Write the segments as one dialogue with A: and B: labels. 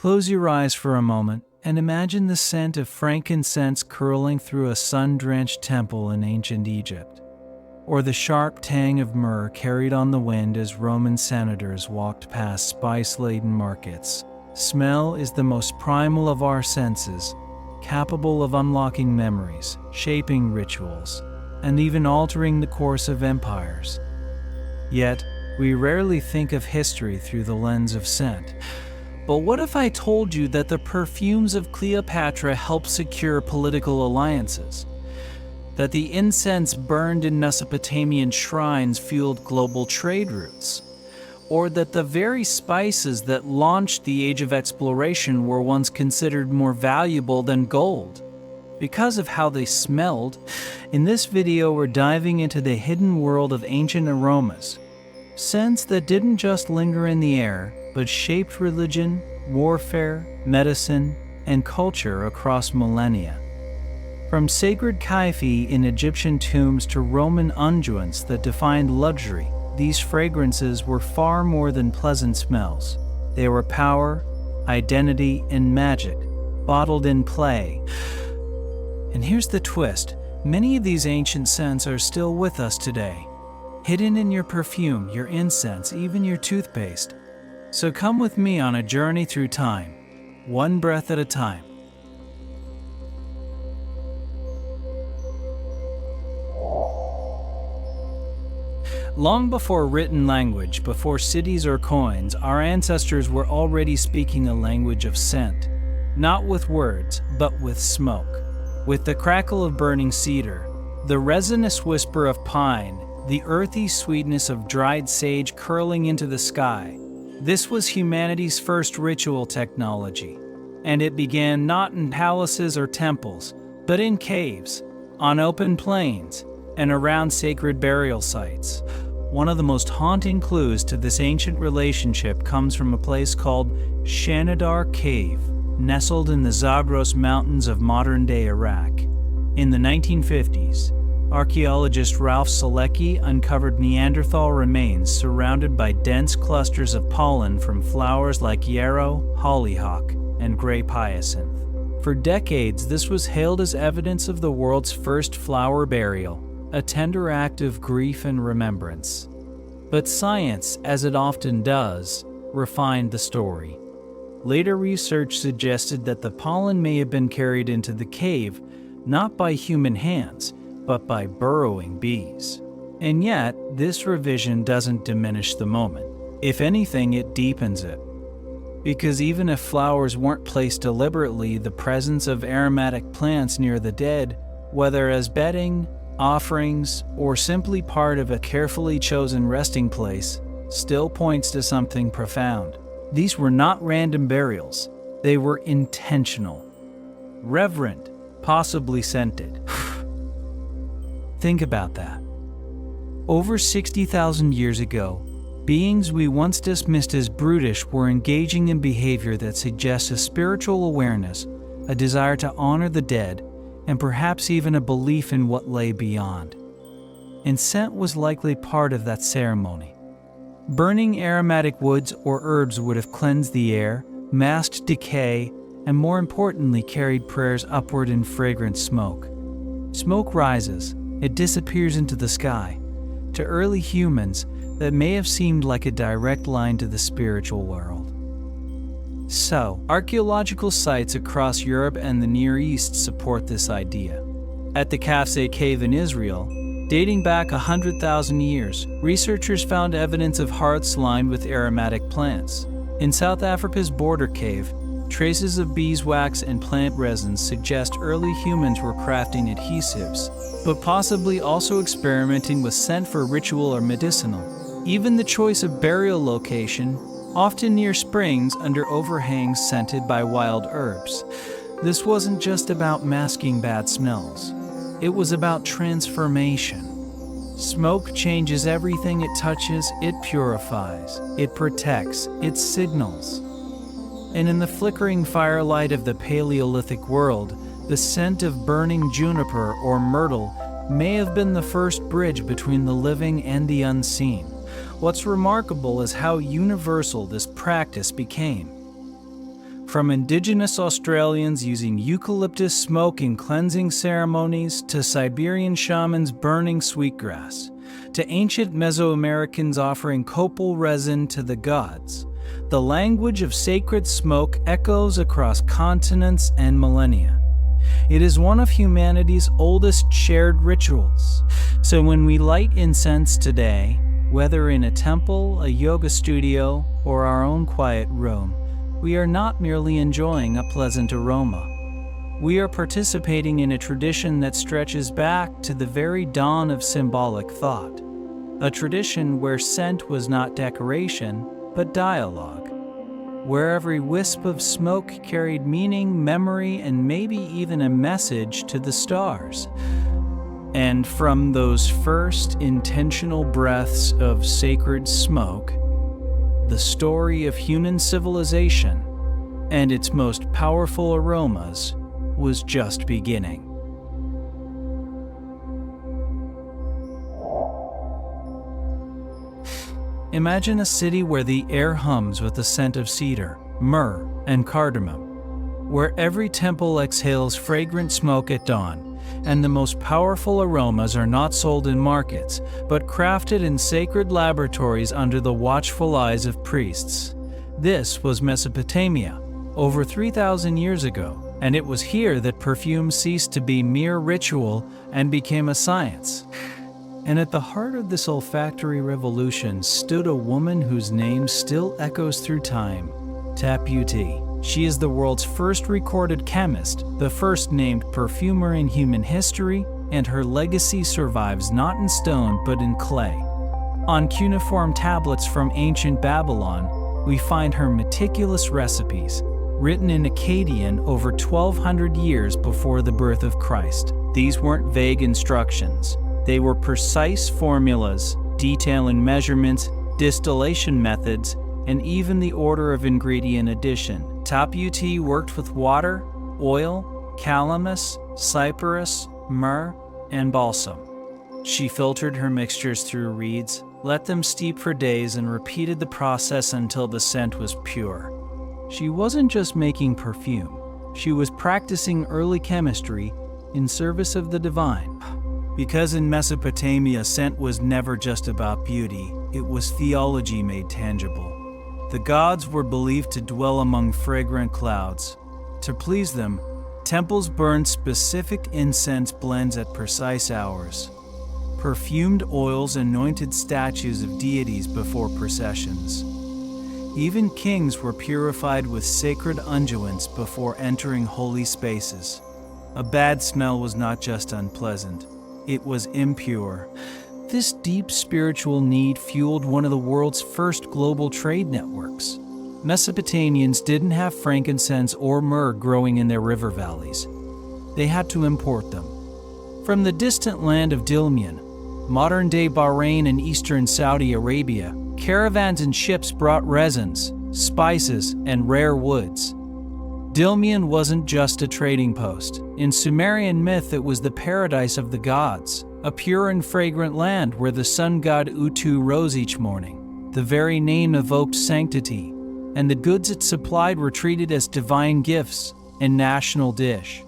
A: Close your eyes for a moment and imagine the scent of frankincense curling through a sun-drenched temple in ancient Egypt, or the sharp tang of myrrh carried on the wind as Roman senators walked past spice-laden markets. Smell is the most primal of our senses, capable of unlocking memories, shaping rituals, and even altering the course of empires. Yet, we rarely think of history through the lens of scent. But what if I told you that the perfumes of Cleopatra helped secure political alliances? That the incense burned in Mesopotamian shrines fueled global trade routes? Or that the very spices that launched the age of exploration were once considered more valuable than gold? Because of how they smelled, in this video we're diving into the hidden world of ancient aromas. Scents that didn't just linger in the air, but shaped religion, warfare, medicine, and culture across millennia. From sacred Kyphi in Egyptian tombs to Roman unguents that defined luxury, these fragrances were far more than pleasant smells. They were power, identity, and magic, bottled in play. And here's the twist. Many of these ancient scents are still with us today, hidden in your perfume, your incense, even your toothpaste. So come with me on a journey through time, one breath at a time. Long before written language, before cities or coins, our ancestors were already speaking a language of scent. Not with words, but with smoke. With the crackle of burning cedar, the resinous whisper of pine, the earthy sweetness of dried sage curling into the sky. This was humanity's first ritual technology, and it began not in palaces or temples, but in caves, on open plains, and around sacred burial sites. One of the most haunting clues to this ancient relationship comes from a place called Shanidar Cave, nestled in the Zagros Mountains of modern-day Iraq. In the 1950s, archaeologist Ralph Selecki uncovered Neanderthal remains surrounded by dense clusters of pollen from flowers like yarrow, hollyhock, and grape hyacinth. For decades, this was hailed as evidence of the world's first flower burial, a tender act of grief and remembrance. But science, as it often does, refined the story. Later research suggested that the pollen may have been carried into the cave not by human hands, but by burrowing bees. And yet, this revision doesn't diminish the moment. If anything, it deepens it. Because even if flowers weren't placed deliberately, the presence of aromatic plants near the dead, whether as bedding, offerings, or simply part of a carefully chosen resting place, still points to something profound. These were not random burials. They were intentional, reverent, possibly scented. Think about that. Over 60,000 years ago, beings we once dismissed as brutish were engaging in behavior that suggests a spiritual awareness, a desire to honor the dead, and perhaps even a belief in what lay beyond. And scent was likely part of that ceremony. Burning aromatic woods or herbs would have cleansed the air, masked decay, and more importantly carried prayers upward in fragrant smoke. Smoke rises, it disappears into the sky. To early humans, that may have seemed like a direct line to the spiritual world. So, archaeological sites across Europe and the Near East support this idea. At the Kyphi cave in Israel, dating back 100,000 years, researchers found evidence of hearths lined with aromatic plants. In South Africa's Border Cave, traces of beeswax and plant resins suggest early humans were crafting adhesives, but possibly also experimenting with scent for ritual or medicinal. Even the choice of burial location, often near springs under overhangs scented by wild herbs. This wasn't just about masking bad smells. It was about transformation. Smoke changes everything it touches, it purifies, it protects, it signals. And in the flickering firelight of the Paleolithic world, the scent of burning juniper or myrtle may have been the first bridge between the living and the unseen. What's remarkable is how universal this practice became. From indigenous Australians using eucalyptus smoke in cleansing ceremonies, to Siberian shamans burning sweetgrass, to ancient Mesoamericans offering copal resin to the gods, the language of sacred smoke echoes across continents and millennia. It is one of humanity's oldest shared rituals. So when we light incense today, whether in a temple, a yoga studio, or our own quiet room, we are not merely enjoying a pleasant aroma. We are participating in a tradition that stretches back to the very dawn of symbolic thought. A tradition where scent was not decoration, but dialogue. Where every wisp of smoke carried meaning, memory, and maybe even a message to the stars. And from those first intentional breaths of sacred smoke, the story of human civilization and its most powerful aromas was just beginning. Imagine a city where the air hums with the scent of cedar, myrrh, and cardamom, where every temple exhales fragrant smoke at dawn, and the most powerful aromas are not sold in markets, but crafted in sacred laboratories under the watchful eyes of priests. This was Mesopotamia, over 3,000 years ago, and it was here that perfume ceased to be mere ritual and became a science. And at the heart of this olfactory revolution stood a woman whose name still echoes through time, Tapputi. She is the world's first recorded chemist, the first named perfumer in human history, and her legacy survives not in stone but in clay. On cuneiform tablets from ancient Babylon, we find her meticulous recipes, written in Akkadian over 1,200 years before the birth of Christ. These weren't vague instructions. They were precise formulas, detailing measurements, distillation methods, and even the order of ingredient addition. Tapputi worked with water, oil, calamus, cyperus, myrrh, and balsam. She filtered her mixtures through reeds, let them steep for days, and repeated the process until the scent was pure. She wasn't just making perfume. She was practicing early chemistry in service of the divine. Because in Mesopotamia, scent was never just about beauty, it was theology made tangible. The gods were believed to dwell among fragrant clouds. To please them, temples burned specific incense blends at precise hours. Perfumed oils anointed statues of deities before processions. Even kings were purified with sacred unguents before entering holy spaces. A bad smell was not just unpleasant. It was impure. This deep spiritual need fueled one of the world's first global trade networks. Mesopotamians didn't have frankincense or myrrh growing in their river valleys. They had to import them. From the distant land of Dilmun, modern-day Bahrain and eastern Saudi Arabia, caravans and ships brought resins, spices, and rare woods. Dilmun wasn't just a trading post. In Sumerian myth, it was the paradise of the gods, a pure and fragrant land where the sun god Utu rose each morning. The very name evoked sanctity, and the goods it supplied were treated as divine gifts and national dish.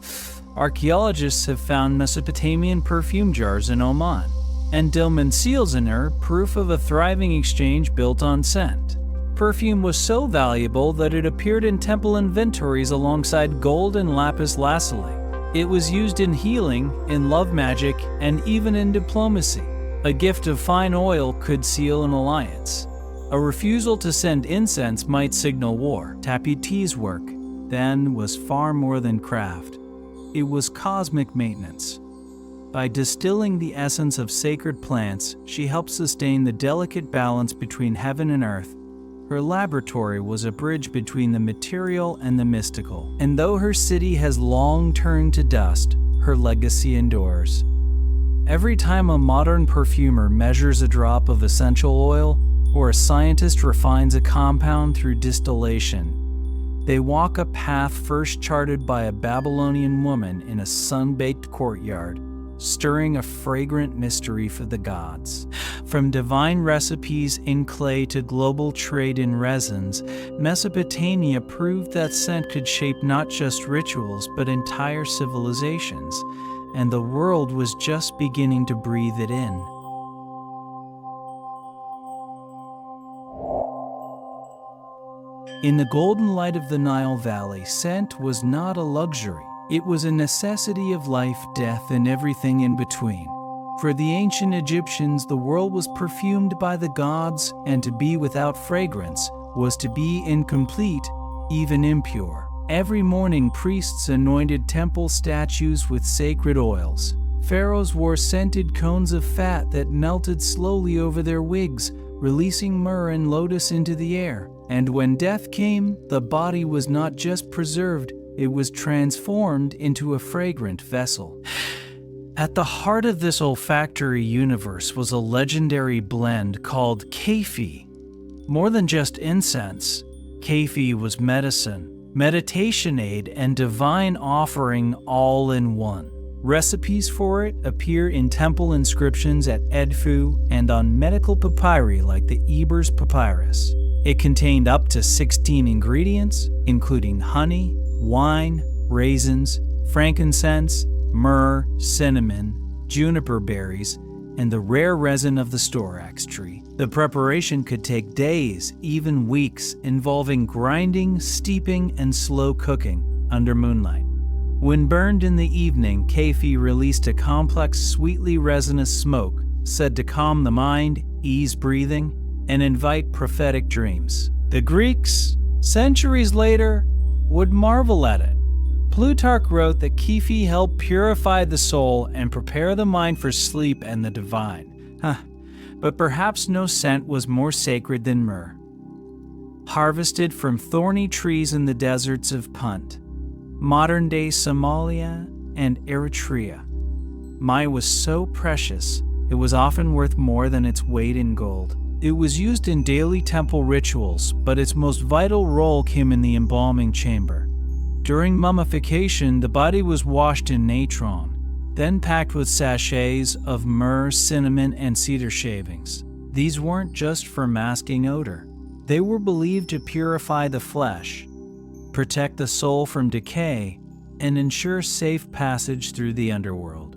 A: Archaeologists have found Mesopotamian perfume jars in Oman, and Dilmun seals in her, proof of a thriving exchange built on scent. Perfume was so valuable that it appeared in temple inventories alongside gold and lapis lazuli. It was used in healing, in love magic, and even in diplomacy. A gift of fine oil could seal an alliance. A refusal to send incense might signal war. Tapputi's work, then, was far more than craft. It was cosmic maintenance. By distilling the essence of sacred plants, she helped sustain the delicate balance between heaven and earth. Her laboratory was a bridge between the material and the mystical. And though her city has long turned to dust, her legacy endures. Every time a modern perfumer measures a drop of essential oil, or a scientist refines a compound through distillation, they walk a path first charted by a Babylonian woman in a sun-baked courtyard. stirring a fragrant mystery for the gods. From divine recipes in clay to global trade in resins, Mesopotamia proved that scent could shape not just rituals but entire civilizations, and the world was just beginning to breathe it in. In the golden light of the Nile Valley, scent was not a luxury. It was a necessity of life, death, and everything in between. For the ancient Egyptians, the world was perfumed by the gods, and to be without fragrance was to be incomplete, even impure. Every morning, priests anointed temple statues with sacred oils. Pharaohs wore scented cones of fat that melted slowly over their wigs, releasing myrrh and lotus into the air. And when death came, the body was not just preserved, it was transformed into a fragrant vessel. At the heart of this olfactory universe was a legendary blend called Kyphi. More than just incense, Kyphi was medicine, meditation aid, and divine offering all in one. Recipes for it appear in temple inscriptions at Edfu and on medical papyri like the Ebers Papyrus. It contained up to 16 ingredients, including honey, wine, raisins, frankincense, myrrh, cinnamon, juniper berries, and the rare resin of the storax tree. The preparation could take days, even weeks, involving grinding, steeping, and slow cooking under moonlight. When burned in the evening, Kyphi released a complex, sweetly resinous smoke, said to calm the mind, ease breathing, and invite prophetic dreams. The Greeks, centuries later, would marvel at it. Plutarch wrote that Kyphi helped purify the soul and prepare the mind for sleep and the divine. But perhaps no scent was more sacred than myrrh. Harvested from thorny trees in the deserts of Punt, modern-day Somalia and Eritrea, myrrh was so precious, it was often worth more than its weight in gold. It was used in daily temple rituals, but its most vital role came in the embalming chamber. During mummification, the body was washed in natron, then packed with sachets of myrrh, cinnamon, and cedar shavings. These weren't just for masking odor. They were believed to purify the flesh, protect the soul from decay, and ensure safe passage through the underworld.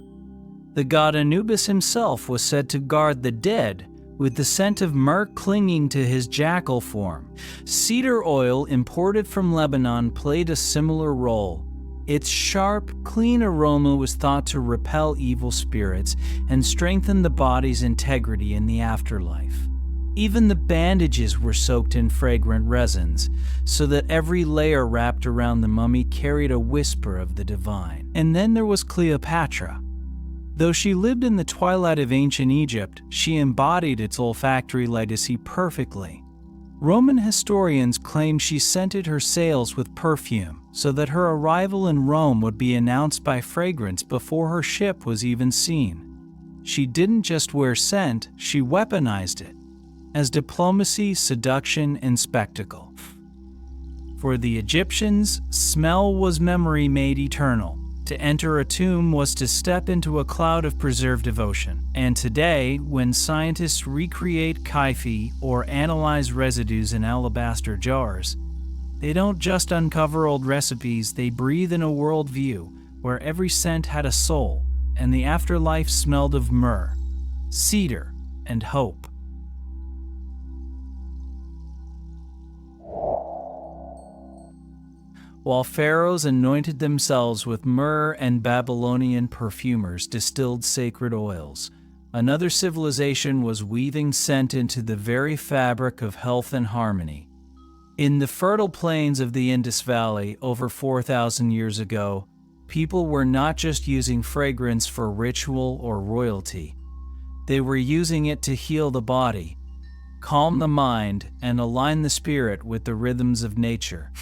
A: The god Anubis himself was said to guard the dead, with the scent of myrrh clinging to his jackal form. Cedar oil imported from Lebanon played a similar role. Its sharp, clean aroma was thought to repel evil spirits and strengthen the body's integrity in the afterlife. Even the bandages were soaked in fragrant resins, so that every layer wrapped around the mummy carried a whisper of the divine. And then there was Cleopatra. Though she lived in the twilight of ancient Egypt, she embodied its olfactory legacy perfectly. Roman historians claim she scented her sails with perfume, so that her arrival in Rome would be announced by fragrance before her ship was even seen. She didn't just wear scent, she weaponized it, as diplomacy, seduction, and spectacle. For the Egyptians, smell was memory made eternal. To enter a tomb was to step into a cloud of preserved devotion. And today, when scientists recreate Kyphi or analyze residues in alabaster jars, they don't just uncover old recipes, they breathe in a worldview where every scent had a soul, and the afterlife smelled of myrrh, cedar, and hope. While pharaohs anointed themselves with myrrh and Babylonian perfumers distilled sacred oils, another civilization was weaving scent into the very fabric of health and harmony. In the fertile plains of the Indus Valley over 4,000 years ago, people were not just using fragrance for ritual or royalty. They were using it to heal the body, calm the mind, and align the spirit with the rhythms of nature.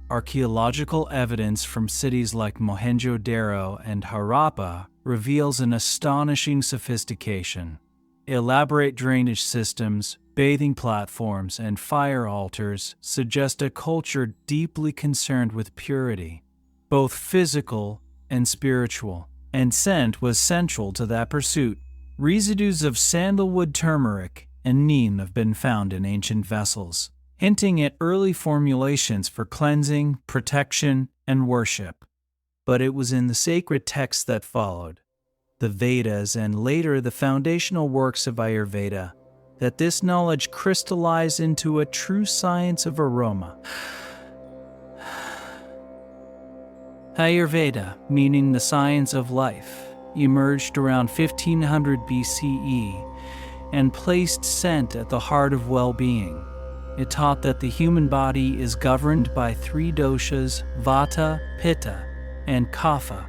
A: Archaeological evidence from cities like Mohenjo-Daro and Harappa reveals an astonishing sophistication. Elaborate drainage systems, bathing platforms, and fire altars suggest a culture deeply concerned with purity, both physical and spiritual. and scent was central to that pursuit. Residues of sandalwood, turmeric, and neem have been found in ancient vessels, hinting at early formulations for cleansing, protection, and worship. But it was in the sacred texts that followed, the Vedas and later the foundational works of Ayurveda, that this knowledge crystallized into a true science of aroma. Ayurveda, meaning the science of life, emerged around 1500 BCE and placed scent at the heart of well-being. It taught that the human body is governed by three doshas, Vata, Pitta, and Kapha,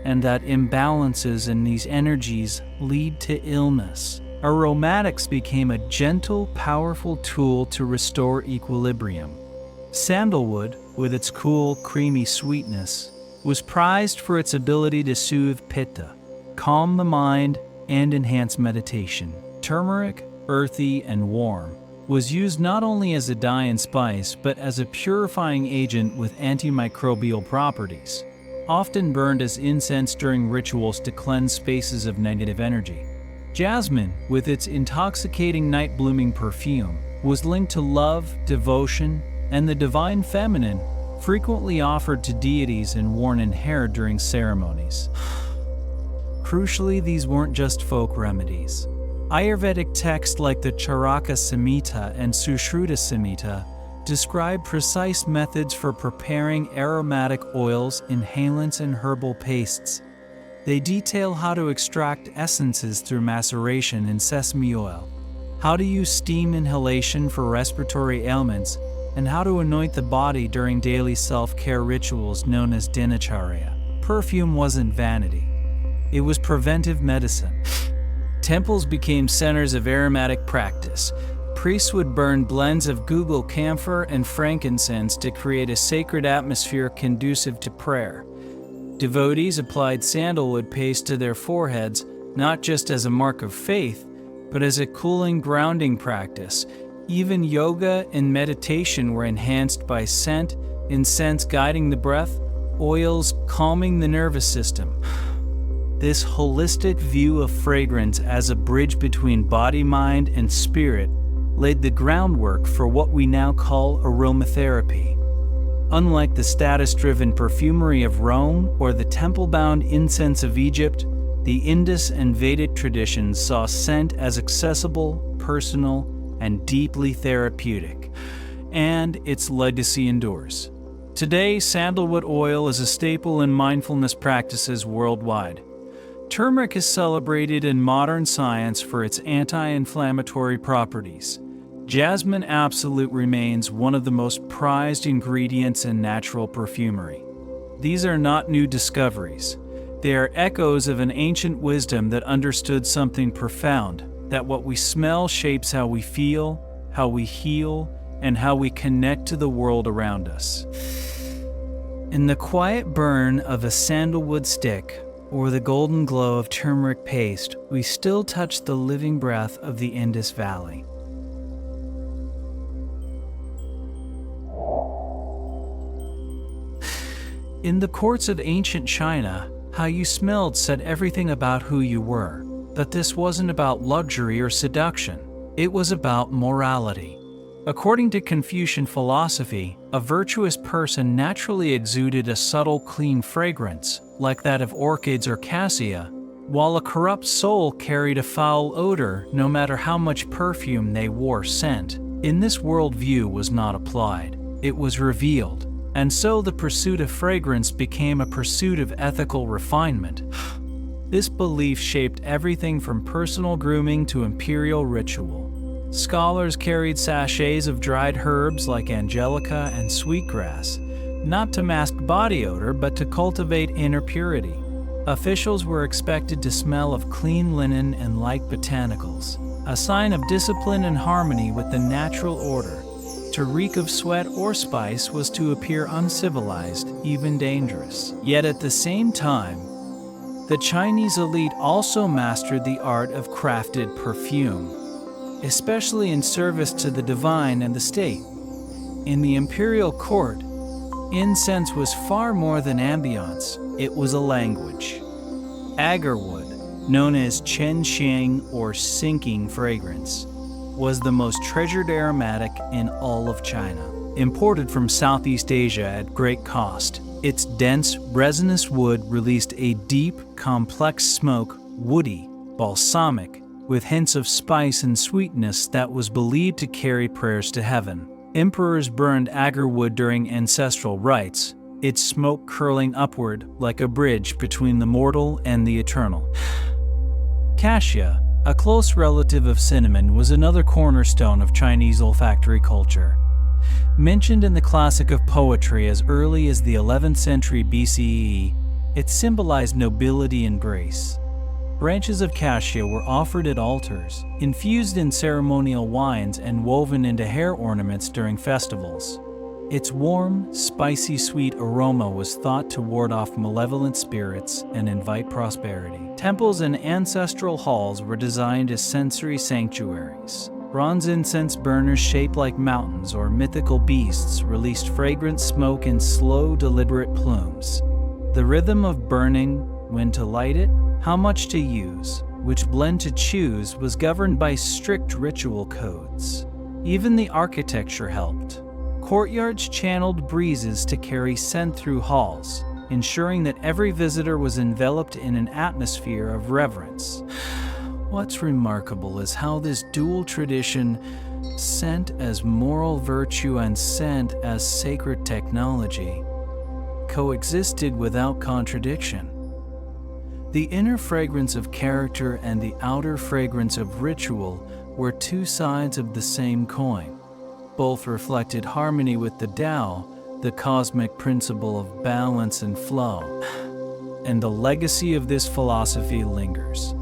A: and that imbalances in these energies lead to illness. Aromatics became a gentle, powerful tool to restore equilibrium. Sandalwood, with its cool, creamy sweetness, was prized for its ability to soothe Pitta, calm the mind, and enhance meditation. Turmeric, earthy and warm, was used not only as a dye and spice, but as a purifying agent with antimicrobial properties, often burned as incense during rituals to cleanse spaces of negative energy. Jasmine, with its intoxicating night-blooming perfume, was linked to love, devotion, and the divine feminine, frequently offered to deities and worn in hair during ceremonies. Crucially, these weren't just folk remedies. Ayurvedic texts like the Charaka Samhita and Sushruta Samhita describe precise methods for preparing aromatic oils, inhalants, and herbal pastes. They detail how to extract essences through maceration in sesame oil, how to use steam inhalation for respiratory ailments, and how to anoint the body during daily self-care rituals known as dinacharya. Perfume wasn't vanity. It was preventive medicine. Temples became centers of aromatic practice. Priests would burn blends of guggul camphor and frankincense to create a sacred atmosphere conducive to prayer. Devotees applied sandalwood paste to their foreheads, not just as a mark of faith, but as a cooling, grounding practice. Even yoga and meditation were enhanced by scent, incense guiding the breath, oils calming the nervous system. This holistic view of fragrance as a bridge between body, mind, and spirit laid the groundwork for what we now call aromatherapy. Unlike the status-driven perfumery of Rome or the temple-bound incense of Egypt, the Indus and Vedic traditions saw scent as accessible, personal, and deeply therapeutic, and its legacy endures. Today, sandalwood oil is a staple in mindfulness practices worldwide. Turmeric is celebrated in modern science for its anti-inflammatory properties. Jasmine Absolute remains one of the most prized ingredients in natural perfumery. These are not new discoveries. They are echoes of an ancient wisdom that understood something profound, that what we smell shapes how we feel, how we heal, and how we connect to the world around us. In the quiet burn of a sandalwood stick, or the golden glow of turmeric paste, we still touch the living breath of the Indus Valley. In the courts of ancient China, how you smelled said everything about who you were. But this wasn't about luxury or seduction. It was about morality. According to Confucian philosophy, a virtuous person naturally exuded a subtle, clean fragrance, like that of orchids or cassia, while a corrupt soul carried a foul odor no matter how much perfume they wore. Scent, in this worldview, was not applied. It was revealed. And so the pursuit of fragrance became a pursuit of ethical refinement. This belief shaped everything from personal grooming to imperial ritual. Scholars carried sachets of dried herbs like angelica and sweetgrass, not to mask body odor but to cultivate inner purity. Officials were expected to smell of clean linen and light botanicals, a sign of discipline and harmony with the natural order. To reek of sweat or spice was to appear uncivilized, even dangerous. Yet at the same time, the Chinese elite also mastered the art of crafted perfume, especially in service to the divine and the state. In the imperial court, incense was far more than ambience, it was a language. Agarwood, known as Chenxiang or sinking fragrance, was the most treasured aromatic in all of China. Imported from Southeast Asia at great cost, its dense, resinous wood released a deep, complex smoke, woody, balsamic, with hints of spice and sweetness that was believed to carry prayers to heaven. Emperors burned agarwood during ancestral rites, its smoke curling upward like a bridge between the mortal and the eternal. Cassia, a close relative of cinnamon, was another cornerstone of Chinese olfactory culture. Mentioned in the classic of poetry as early as the 11th century BCE, it symbolized nobility and grace. Branches of cassia were offered at altars, infused in ceremonial wines and woven into hair ornaments during festivals. Its warm, spicy sweet aroma was thought to ward off malevolent spirits and invite prosperity. Temples and ancestral halls were designed as sensory sanctuaries. Bronze incense burners shaped like mountains or mythical beasts released fragrant smoke in slow, deliberate plumes. The rhythm of burning, when to light it, how much to use, which blend to choose, was governed by strict ritual codes. Even the architecture helped. Courtyards channeled breezes to carry scent through halls, ensuring that every visitor was enveloped in an atmosphere of reverence. What's remarkable is how this dual tradition, scent as moral virtue and scent as sacred technology, coexisted without contradiction. The inner fragrance of character and the outer fragrance of ritual were two sides of the same coin. Both reflected harmony with the Tao, the cosmic principle of balance and flow. And the legacy of this philosophy lingers.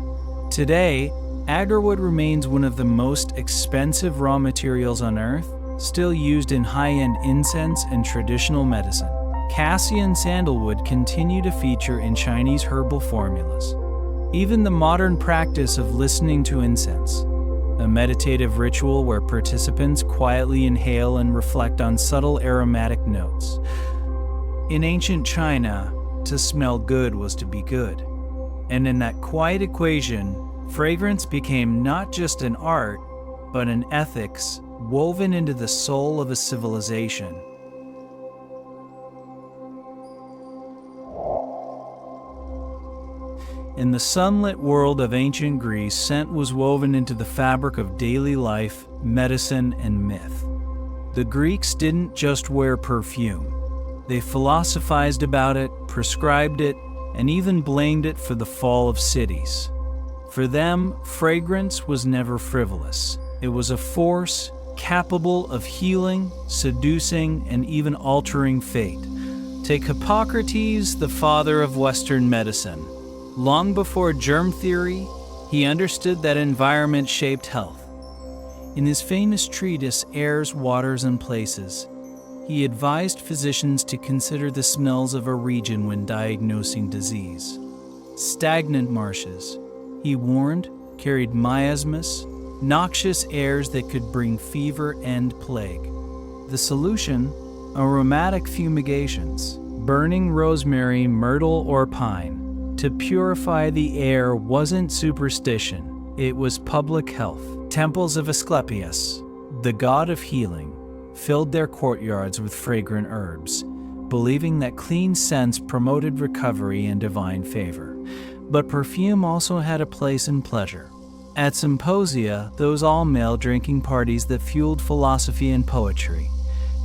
A: Today, agarwood remains one of the most expensive raw materials on Earth, still used in high-end incense and traditional medicine. Cassia and sandalwood continue to feature in Chinese herbal formulas. Even the modern practice of listening to incense, a meditative ritual where participants quietly inhale and reflect on subtle aromatic notes. In ancient China, to smell good was to be good. And in that quiet equation, fragrance became not just an art, but an ethics woven into the soul of a civilization. In the sunlit world of ancient Greece, scent was woven into the fabric of daily life, medicine, and myth. The Greeks didn't just wear perfume. They philosophized about it, prescribed it, and even blamed it for the fall of cities. For them, fragrance was never frivolous. It was a force capable of healing, seducing, and even altering fate. Take Hippocrates, the father of Western medicine. Long before germ theory, he understood that environment shaped health. In his famous treatise, Airs, Waters, and Places, he advised physicians to consider the smells of a region when diagnosing disease. Stagnant marshes, he warned, carried miasmas, noxious airs that could bring fever and plague. The solution? Aromatic fumigations, burning rosemary, myrtle, or pine. To purify the air wasn't superstition, it was public health. Temples of Asclepius, the god of healing, filled their courtyards with fragrant herbs, believing that clean scents promoted recovery and divine favor. But perfume also had a place in pleasure. At symposia, those all-male drinking parties that fueled philosophy and poetry,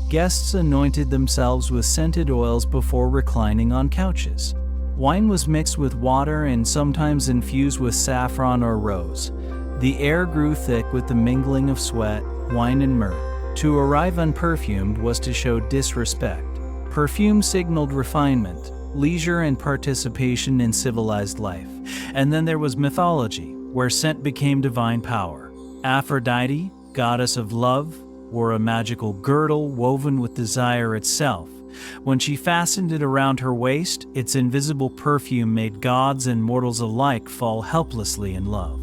A: guests anointed themselves with scented oils before reclining on couches. Wine was mixed with water and sometimes infused with saffron or rose. The air grew thick with the mingling of sweat, wine, and myrrh. To arrive unperfumed was to show disrespect. Perfume signaled refinement, leisure, and participation in civilized life. And then there was mythology, where scent became divine power. Aphrodite, goddess of love, wore a magical girdle woven with desire itself. When she fastened it around her waist, its invisible perfume made gods and mortals alike fall helplessly in love.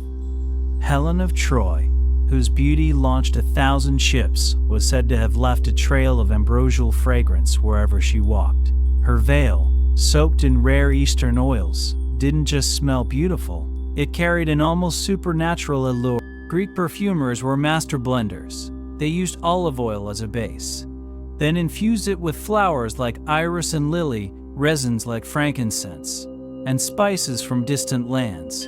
A: Helen of Troy, whose beauty launched 1,000 ships, was said to have left a trail of ambrosial fragrance wherever she walked. Her veil, soaked in rare Eastern oils, didn't just smell beautiful, it carried an almost supernatural allure. Greek perfumers were master blenders. They used olive oil as a base, then infused it with flowers like iris and lily, resins like frankincense, and spices from distant lands.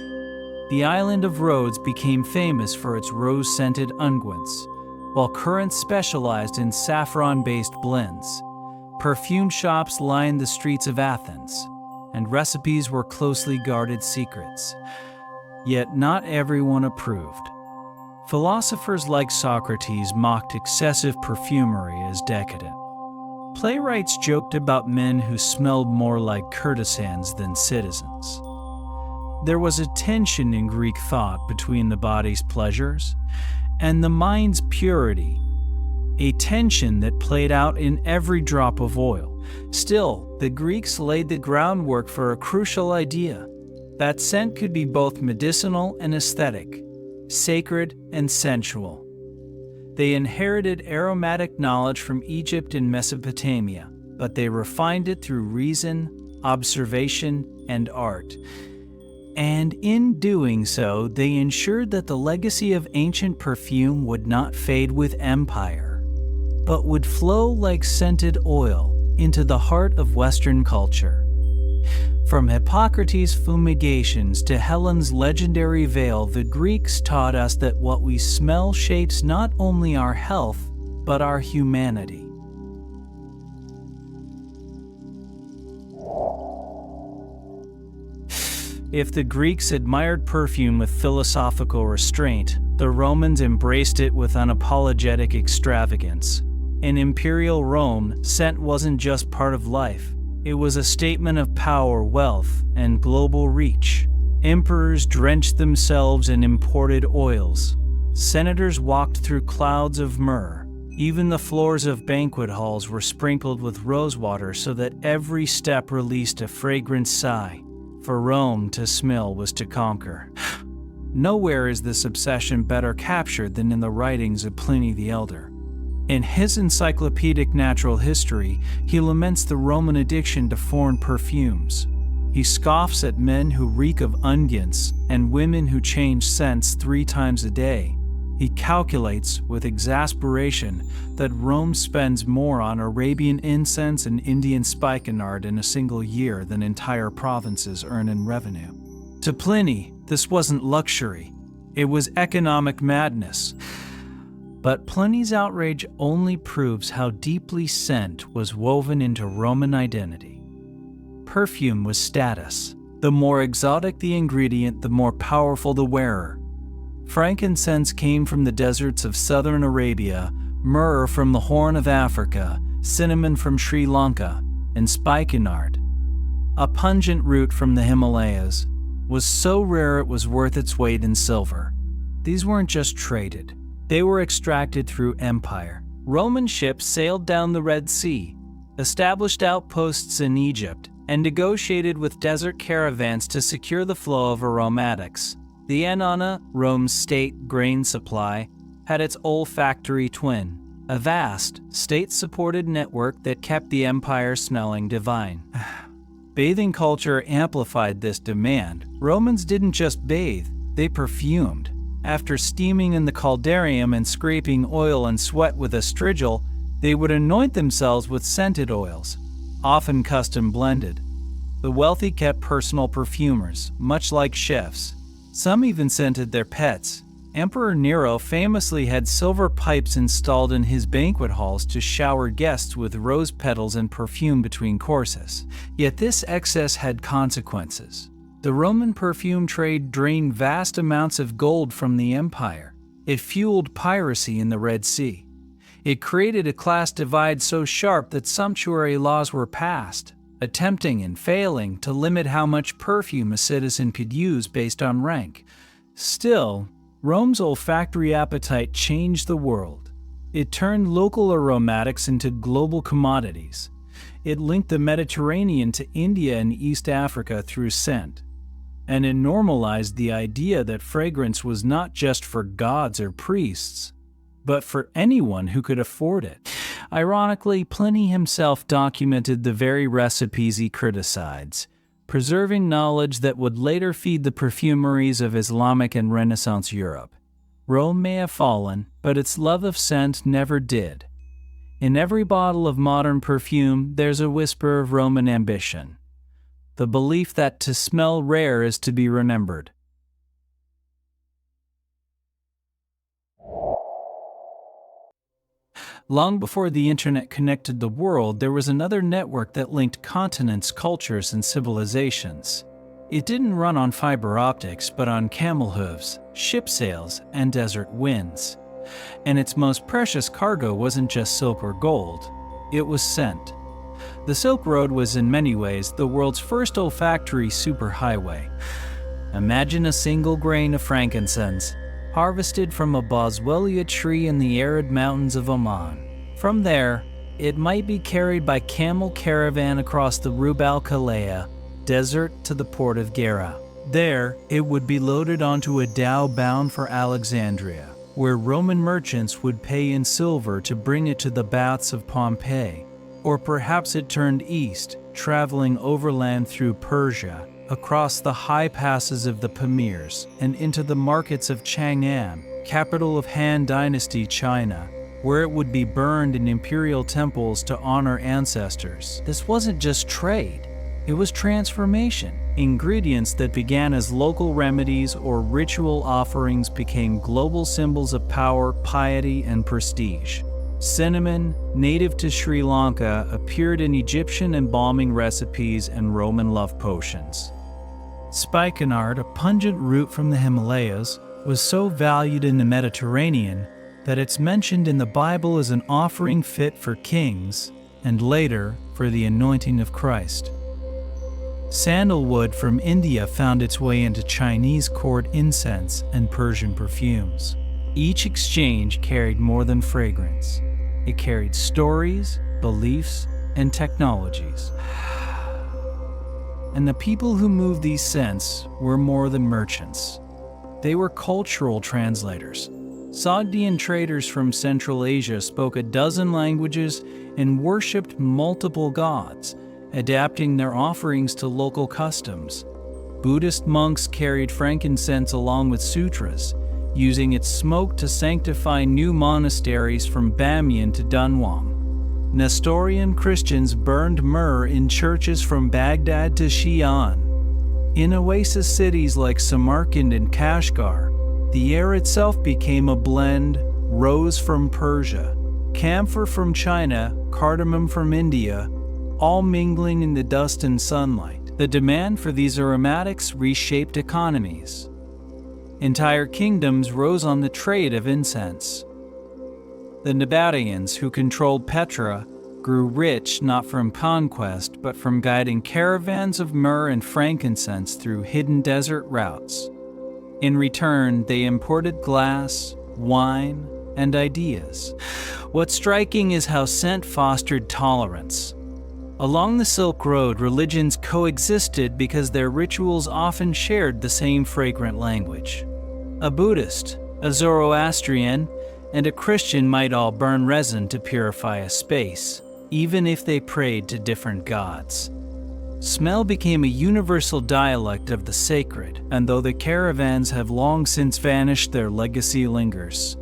A: The island of Rhodes became famous for its rose-scented unguents, while currents specialized in saffron-based blends. Perfume shops lined the streets of Athens, and recipes were closely guarded secrets. Yet not everyone approved. Philosophers like Socrates mocked excessive perfumery as decadent. Playwrights joked about men who smelled more like courtesans than citizens. There was a tension in Greek thought between the body's pleasures and the mind's purity, a tension that played out in every drop of oil. Still, the Greeks laid the groundwork for a crucial idea: that scent could be both medicinal and aesthetic, sacred and sensual. They inherited aromatic knowledge from Egypt and Mesopotamia, but they refined it through reason, observation, and art. And in doing so, they ensured that the legacy of ancient perfume would not fade with empire, but would flow like scented oil into the heart of Western culture. From Hippocrates' fumigations to Helen's legendary veil, the Greeks taught us that what we smell shapes not only our health, but our humanity. If the Greeks admired perfume with philosophical restraint, the Romans embraced it with unapologetic extravagance. In Imperial Rome, scent wasn't just part of life. It was a statement of power, wealth, and global reach. Emperors drenched themselves in imported oils. Senators walked through clouds of myrrh. Even the floors of banquet halls were sprinkled with rosewater so that every step released a fragrant sigh. For Rome, to smell was to conquer. Nowhere is this obsession better captured than in the writings of Pliny the Elder. In his encyclopedic natural history, he laments the Roman addiction to foreign perfumes. He scoffs at men who reek of unguents and women who change scents 3 times a day. He calculates, with exasperation, that Rome spends more on Arabian incense and Indian spikenard in a single year than entire provinces earn in revenue. To Pliny, this wasn't luxury. It was economic madness. But Pliny's outrage only proves how deeply scent was woven into Roman identity. Perfume was status. The more exotic the ingredient, the more powerful the wearer. Frankincense came from the deserts of southern Arabia, myrrh from the Horn of Africa, cinnamon from Sri Lanka, and spikenard, a pungent root from the Himalayas, was so rare it was worth its weight in silver. These weren't just traded. They were extracted through empire. Roman ships sailed down the Red Sea, established outposts in Egypt, and negotiated with desert caravans to secure the flow of aromatics. The Annona, Rome's state grain supply, had its olfactory twin, a vast, state-supported network that kept the empire smelling divine. Bathing culture amplified this demand. Romans didn't just bathe, they perfumed. After steaming in the caldarium and scraping oil and sweat with a strigil, they would anoint themselves with scented oils, often custom blended. The wealthy kept personal perfumers, much like chefs. Some even scented their pets. Emperor Nero famously had silver pipes installed in his banquet halls to shower guests with rose petals and perfume between courses. Yet this excess had consequences. The Roman perfume trade drained vast amounts of gold from the empire. It fueled piracy in the Red Sea. It created a class divide so sharp that sumptuary laws were passed, attempting and failing to limit how much perfume a citizen could use based on rank. Still, Rome's olfactory appetite changed the world. It turned local aromatics into global commodities. It linked the Mediterranean to India and East Africa through scent. And it normalized the idea that fragrance was not just for gods or priests, but for anyone who could afford it. Ironically, Pliny himself documented the very recipes he criticized. preserving knowledge that would later feed the perfumeries of Islamic and Renaissance Europe. Rome may have fallen, but its love of scent never did. In every bottle of modern perfume, there's a whisper of Roman ambition. The belief that to smell rare is to be remembered. Long before the internet connected the world, there was another network that linked continents, cultures, and civilizations. It didn't run on fiber optics, but on camel hooves, ship sails, and desert winds. And its most precious cargo wasn't just silk or gold, it was scent. The Silk Road was in many ways the world's first olfactory superhighway. Imagine a single grain of frankincense, harvested from a boswellia tree in the arid mountains of Oman. From there, it might be carried by camel caravan across the Rub al-Khalaya desert to the port of Gera. There, it would be loaded onto a dhow bound for Alexandria, where Roman merchants would pay in silver to bring it to the baths of Pompeii. Or perhaps it turned east, traveling overland through Persia, across the high passes of the Pamirs, and into the markets of Chang'an, capital of Han Dynasty China, where it would be burned in imperial temples to honor ancestors. This wasn't just trade, it was transformation. Ingredients that began as local remedies or ritual offerings became global symbols of power, piety, and prestige. Cinnamon, native to Sri Lanka, appeared in Egyptian embalming recipes and Roman love potions. Spikenard, a pungent root from the Himalayas, was so valued in the Mediterranean that it's mentioned in the Bible as an offering fit for kings and later for the anointing of Christ. Sandalwood from India found its way into Chinese court incense and Persian perfumes. Each exchange carried more than fragrance. It carried stories, beliefs, and technologies. And the people who moved these scents were more than merchants. They were cultural translators. Sogdian traders from Central Asia spoke a dozen languages and worshipped multiple gods, adapting their offerings to local customs. Buddhist monks carried frankincense along with sutras, using its smoke to sanctify new monasteries from Bamiyan to Dunhuang. Nestorian Christians burned myrrh in churches from Baghdad to Xi'an. In oasis cities like Samarkand and Kashgar, the air itself became a blend: rose from Persia, camphor from China, cardamom from India, all mingling in the dust and sunlight. The demand for these aromatics reshaped economies. Entire kingdoms rose on the trade of incense. The Nabateans, who controlled Petra, grew rich not from conquest but from guiding caravans of myrrh and frankincense through hidden desert routes. In return, they imported glass, wine, and ideas. What's striking is how scent fostered tolerance. Along the Silk Road, religions coexisted because their rituals often shared the same fragrant language. A Buddhist, a Zoroastrian, and a Christian might all burn resin to purify a space, even if they prayed to different gods. Smell became a universal dialect of the sacred, and though the caravans have long since vanished, their legacy lingers.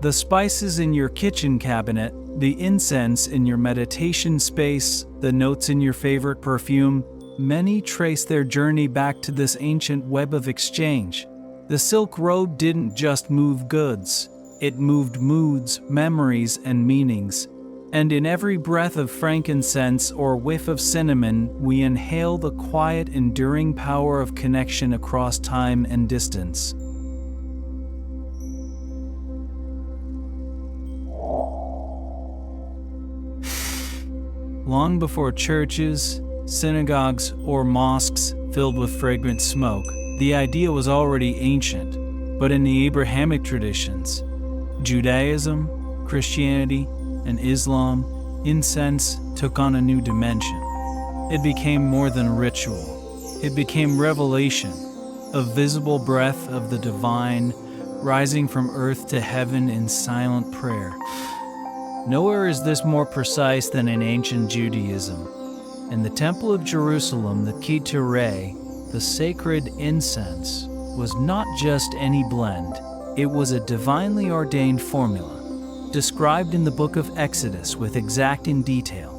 A: The spices in your kitchen cabinet, the incense in your meditation space, the notes in your favorite perfume, many trace their journey back to this ancient web of exchange. The Silk Road didn't just move goods, it moved moods, memories, and meanings. And in every breath of frankincense or whiff of cinnamon, we inhale the quiet, enduring power of connection across time and distance. Long before churches, synagogues, or mosques filled with fragrant smoke, the idea was already ancient. But in the Abrahamic traditions, Judaism, Christianity, and Islam, incense took on a new dimension. It became more than a ritual. It became revelation, a visible breath of the divine, rising from earth to heaven in silent prayer. Nowhere is this more precise than in ancient Judaism. In the Temple of Jerusalem, the Kyphi, the sacred incense, was not just any blend. It was a divinely ordained formula, described in the book of Exodus with exacting detail.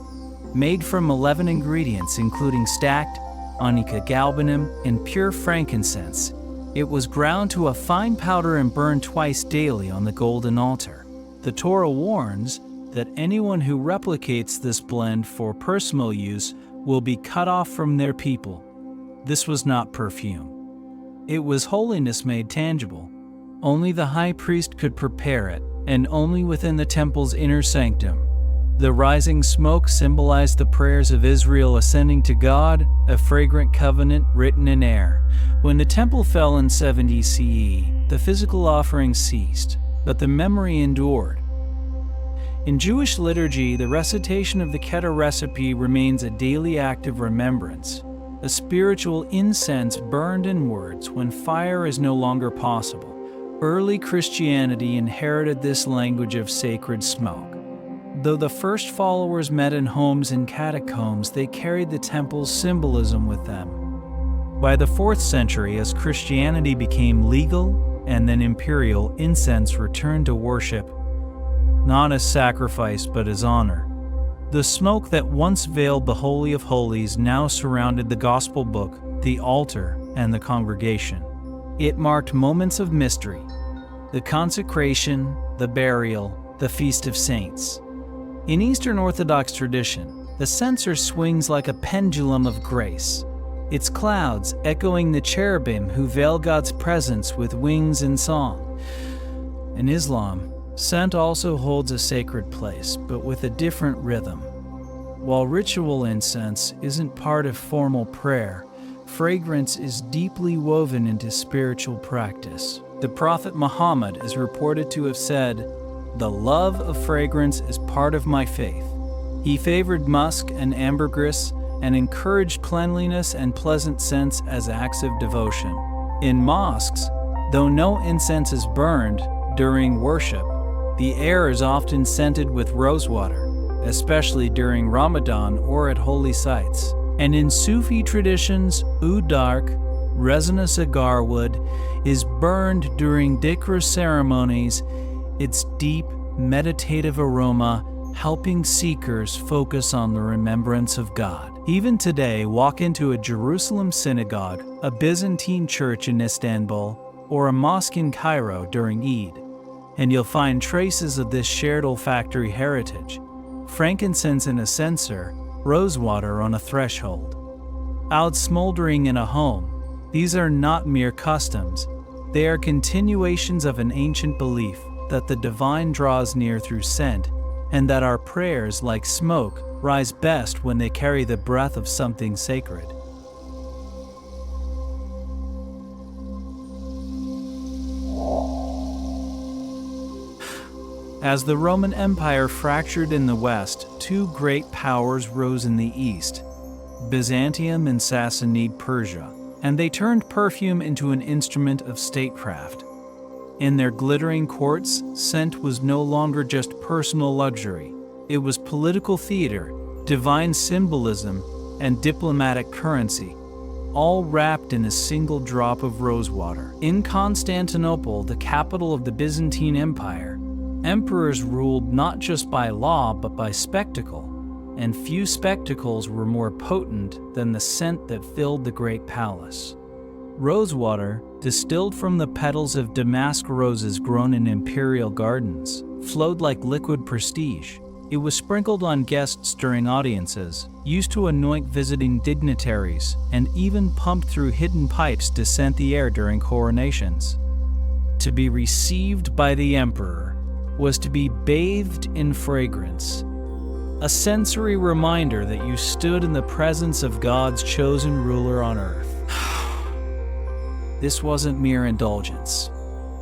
A: Made from 11 ingredients including stacked onycha galbanum and pure frankincense, it was ground to a fine powder and burned twice daily on the golden altar. The Torah warns that anyone who replicates this blend for personal use will be cut off from their people. This was not perfume. It was holiness made tangible. Only the high priest could prepare it, and only within the temple's inner sanctum. The rising smoke symbolized the prayers of Israel ascending to God, a fragrant covenant written in air. When the temple fell in 70 CE, the physical offering ceased, but the memory endured. In Jewish liturgy, the recitation of the Keter recipe remains a daily act of remembrance, a spiritual incense burned in words when fire is no longer possible. Early Christianity inherited this language of sacred smoke. Though the first followers met in homes and catacombs, they carried the temple's symbolism with them. By the 4th century, as Christianity became legal and then imperial, incense returned to worship, not as sacrifice but as honor. The smoke that once veiled the Holy of Holies now surrounded the Gospel book, the altar, and the congregation. It marked moments of mystery: the consecration, the burial, the Feast of Saints. In Eastern Orthodox tradition, the censer swings like a pendulum of grace, its clouds echoing the cherubim who veil God's presence with wings and song. In Islam, scent also holds a sacred place, but with a different rhythm. While ritual incense isn't part of formal prayer, fragrance is deeply woven into spiritual practice. The Prophet Muhammad is reported to have said, "The love of fragrance is part of my faith." He favored musk and ambergris and encouraged cleanliness and pleasant scents as acts of devotion. In mosques, though no incense is burned during worship, the air is often scented with rosewater, especially during Ramadan or at holy sites. And in Sufi traditions, oud dark, resinous agar wood, is burned during dhikr ceremonies, its deep, meditative aroma helping seekers focus on the remembrance of God. Even today, walk into a Jerusalem synagogue, a Byzantine church in Istanbul, or a mosque in Cairo during Eid, and you'll find traces of this shared olfactory heritage: frankincense in a censer, rosewater on a threshold. Out smoldering in a home, these are not mere customs. They are continuations of an ancient belief that the divine draws near through scent, and that our prayers, like smoke, rise best when they carry the breath of something sacred. As the Roman Empire fractured in the west, two great powers rose in the east: Byzantium and Sassanid Persia, and they turned perfume into an instrument of statecraft. In their glittering courts, scent was no longer just personal luxury. It was political theater, divine symbolism, and diplomatic currency, all wrapped in a single drop of rosewater. In Constantinople, the capital of the Byzantine Empire, emperors ruled not just by law but by spectacle, and few spectacles were more potent than the scent that filled the great palace. Rosewater, distilled from the petals of damask roses grown in imperial gardens, flowed like liquid prestige. It was sprinkled on guests during audiences, used to anoint visiting dignitaries, and even pumped through hidden pipes to scent the air during coronations. To be received by the emperor was to be bathed in fragrance, a sensory reminder that you stood in the presence of God's chosen ruler on earth. This wasn't mere indulgence.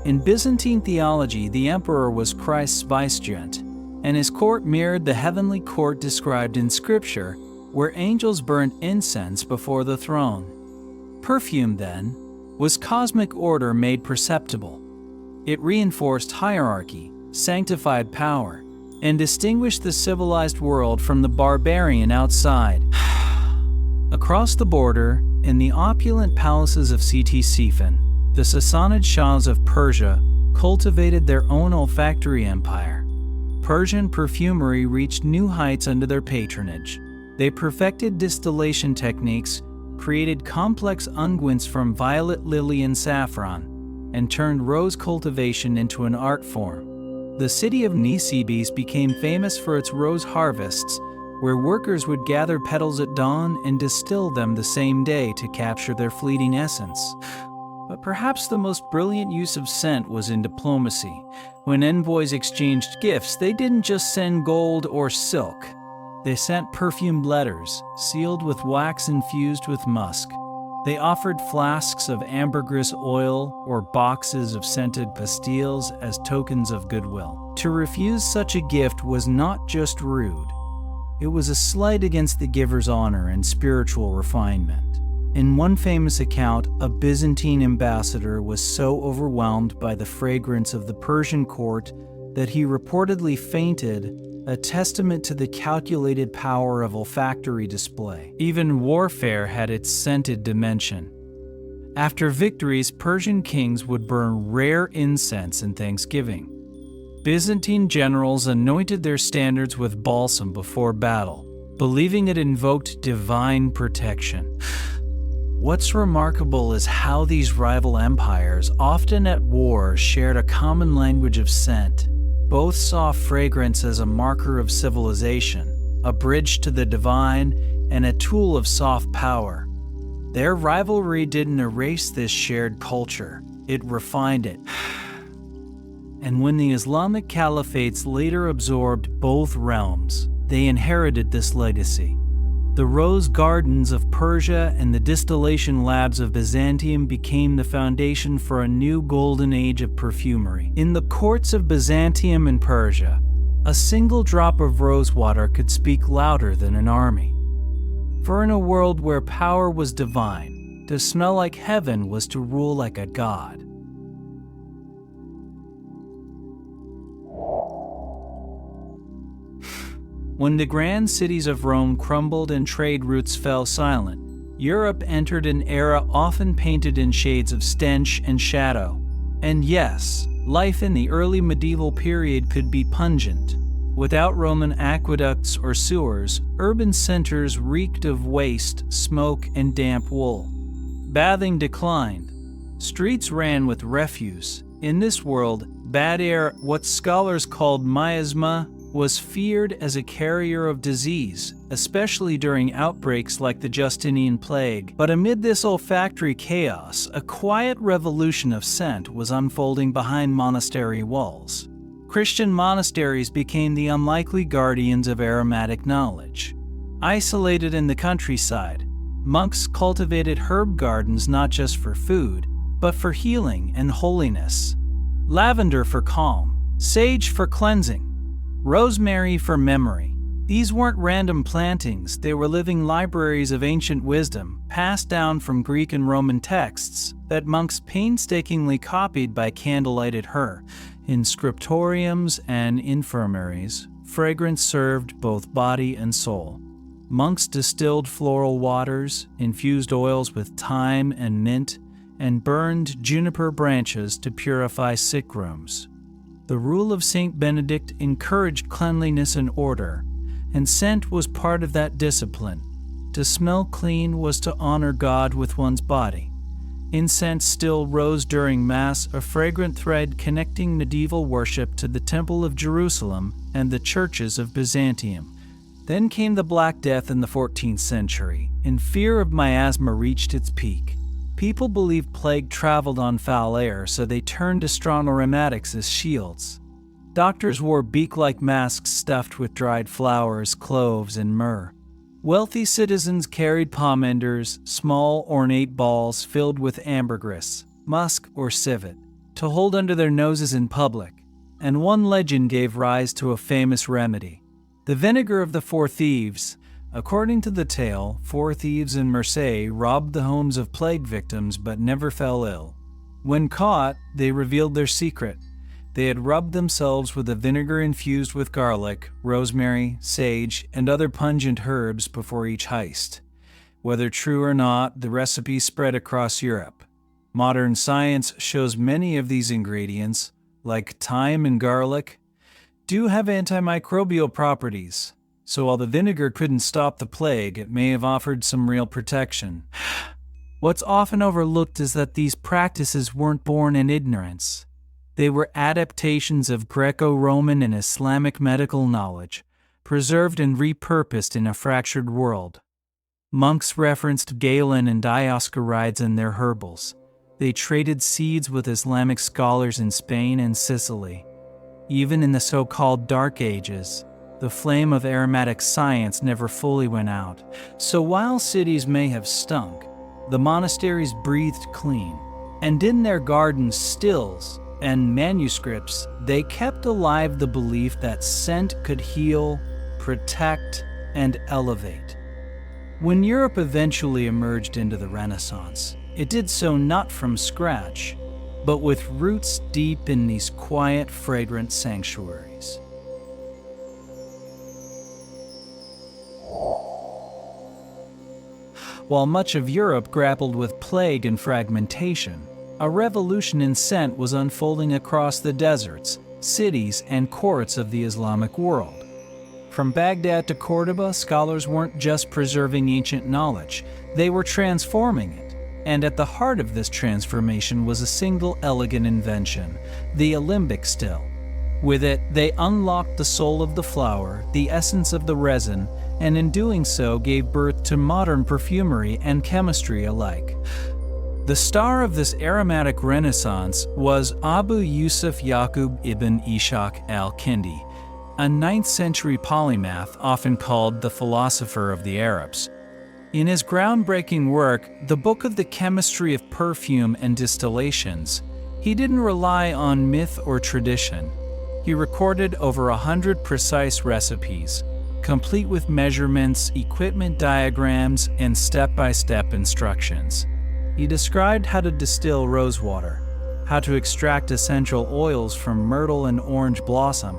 A: In Byzantine theology, the emperor was Christ's vicegerent, and his court mirrored the heavenly court described in Scripture, where angels burned incense before the throne. Perfume, then, was cosmic order made perceptible. It reinforced hierarchy, sanctified power, and distinguished the civilized world from the barbarian outside. Across the border, in the opulent palaces of Ctesiphon, the Sassanid Shahs of Persia cultivated their own olfactory empire. Persian perfumery reached new heights under their patronage. They perfected distillation techniques, created complex unguents from violet, lily, and saffron, and turned rose cultivation into an art form. The city of Nisibis became famous for its rose harvests, where workers would gather petals at dawn and distill them the same day to capture their fleeting essence. But perhaps the most brilliant use of scent was in diplomacy. When envoys exchanged gifts, they didn't just send gold or silk. They sent perfumed letters, sealed with wax infused with musk. They offered flasks of ambergris oil or boxes of scented pastilles as tokens of goodwill. To refuse such a gift was not just rude. It was a slight against the giver's honor and spiritual refinement. In one famous account, a Byzantine ambassador was so overwhelmed by the fragrance of the Persian court that he reportedly fainted, a testament to the calculated power of olfactory display. Even warfare had its scented dimension. After victories, Persian kings would burn rare incense in thanksgiving. Byzantine generals anointed their standards with balsam before battle, believing it invoked divine protection. What's remarkable is how these rival empires, often at war, shared a common language of scent. Both saw fragrance as a marker of civilization, a bridge to the divine, and a tool of soft power. Their rivalry didn't erase this shared culture, it refined it. And when the Islamic caliphates later absorbed both realms, they inherited this legacy. The rose gardens of Persia and the distillation labs of Byzantium became the foundation for a new golden age of perfumery. In the courts of Byzantium and Persia, a single drop of rosewater could speak louder than an army. For in a world where power was divine, to smell like heaven was to rule like a god. When the grand cities of Rome crumbled and trade routes fell silent, Europe entered an era often painted in shades of stench and shadow. And yes, life in the early medieval period could be pungent. Without Roman aqueducts or sewers, urban centers reeked of waste, smoke, and damp wool. Bathing declined. Streets ran with refuse. In this world, bad air, what scholars called miasma, was feared as a carrier of disease, especially during outbreaks like the Justinian plague. But amid this olfactory chaos, a quiet revolution of scent was unfolding behind monastery walls. Christian monasteries became the unlikely guardians of aromatic knowledge. Isolated in the countryside, monks cultivated herb gardens not just for food, but for healing and holiness. Lavender for calm, sage for cleansing, rosemary for memory. These weren't random plantings, they were living libraries of ancient wisdom, passed down from Greek and Roman texts that monks painstakingly copied by candlelighted her. In scriptoriums and infirmaries, fragrance served both body and soul. Monks distilled floral waters, infused oils with thyme and mint, and burned juniper branches to purify sick rooms. The rule of Saint Benedict encouraged cleanliness and order, and scent was part of that discipline. To smell clean was to honor God with one's body. Incense still rose during Mass, a fragrant thread connecting medieval worship to the Temple of Jerusalem and the churches of Byzantium. Then came the Black Death in the 14th century, and fear of miasma reached its peak. People believed plague traveled on foul air, so they turned to strong aromatics as shields. Doctors wore beak-like masks stuffed with dried flowers, cloves, and myrrh. Wealthy citizens carried pomanders, small ornate balls filled with ambergris, musk, or civet, to hold under their noses in public, and one legend gave rise to a famous remedy. The vinegar of the four thieves. According to the tale, four thieves in Marseille robbed the homes of plague victims but never fell ill. When caught, they revealed their secret. They had rubbed themselves with a vinegar infused with garlic, rosemary, sage, and other pungent herbs before each heist. Whether true or not, the recipe spread across Europe. Modern science shows many of these ingredients, like thyme and garlic, do have antimicrobial properties. So while the vinegar couldn't stop the plague, it may have offered some real protection. What's often overlooked is that these practices weren't born in ignorance. They were adaptations of Greco-Roman and Islamic medical knowledge, preserved and repurposed in a fractured world. Monks referenced Galen and Dioscorides in their herbals. They traded seeds with Islamic scholars in Spain and Sicily. Even in the so-called Dark Ages, the flame of aromatic science never fully went out. So while cities may have stunk, the monasteries breathed clean, and in their gardens, stills, and manuscripts, they kept alive the belief that scent could heal, protect, and elevate. When Europe eventually emerged into the Renaissance, it did so not from scratch, but with roots deep in these quiet, fragrant sanctuaries. While much of Europe grappled with plague and fragmentation, a revolution in scent was unfolding across the deserts, cities, and courts of the Islamic world. From Baghdad to Cordoba, scholars weren't just preserving ancient knowledge, they were transforming it. And at the heart of this transformation was a single elegant invention, the alembic still. With it, they unlocked the soul of the flower, the essence of the resin, and in doing so gave birth to modern perfumery and chemistry alike. The star of this aromatic renaissance was Abu Yusuf Yaqub ibn Ishaq al-Kindi, a 9th century polymath often called the philosopher of the Arabs. In his groundbreaking work, The Book of the Chemistry of Perfume and Distillations, he didn't rely on myth or tradition. He recorded over 100 precise recipes, complete with measurements, equipment diagrams, and step-by-step instructions. He described how to distill rosewater, how to extract essential oils from myrtle and orange blossom,